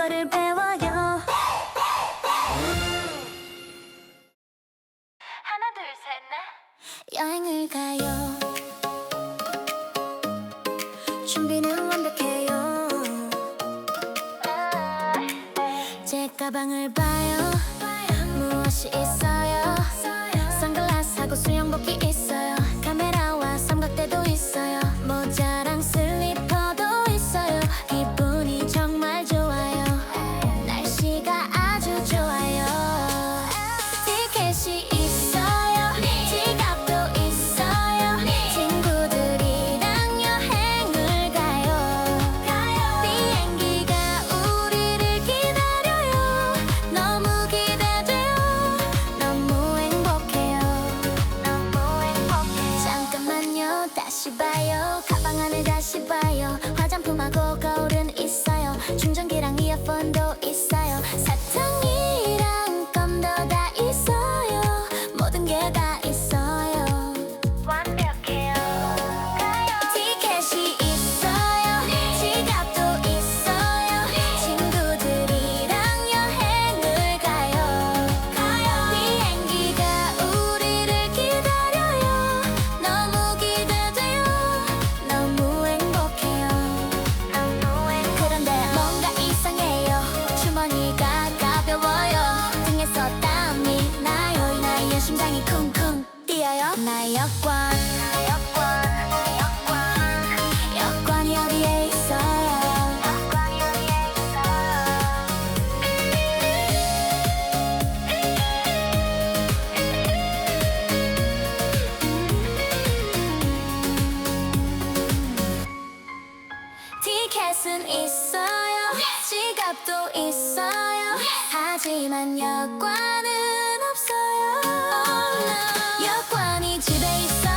거를 배워요. 하나 둘 셋 넷. 여행을 가요. 준비는 완벽해요. 제 가방을 봐요. 무엇이 있어요? 선글라스하고 수영복이 있어요. 카메라와 삼각대도 있어요. 모자랑 슬리퍼도 있어요. 기분이 정말 좋아요. 날씨가 아주 좋아요. 티켓이 있어요. 지갑도 있어요. 친구들이랑 여행을 가요. 비행기가 우리를 기다려요. 너무 기대돼요. 너무 행복해요. 잠깐만요, 다시 봐요. 가방 안을 다시 봐요. 화장품하고 거울은 있어요. 충전기랑 이어폰도 있어요. 사탕이랑 껌도 다 있어요. 모든 게 다 있어요. 완벽해요. 티켓이 있어요. 지갑도 있어요. 친구들이랑 여행을 가요. 비행기가 우리를 기다려요. 너무 기대돼요. 너무 행복해요. 그런데 뭔가 이상해요. 주머니가 가벼워요. 등에서 땀이 나요. 이 나이에 심장이 쿵쿵 뛰어요. 나의 여권이 어디에 있어요? 티켓은 있어요. 지갑도 있어요. 하지만 여권은 없어요. 여권이 집에 있어요.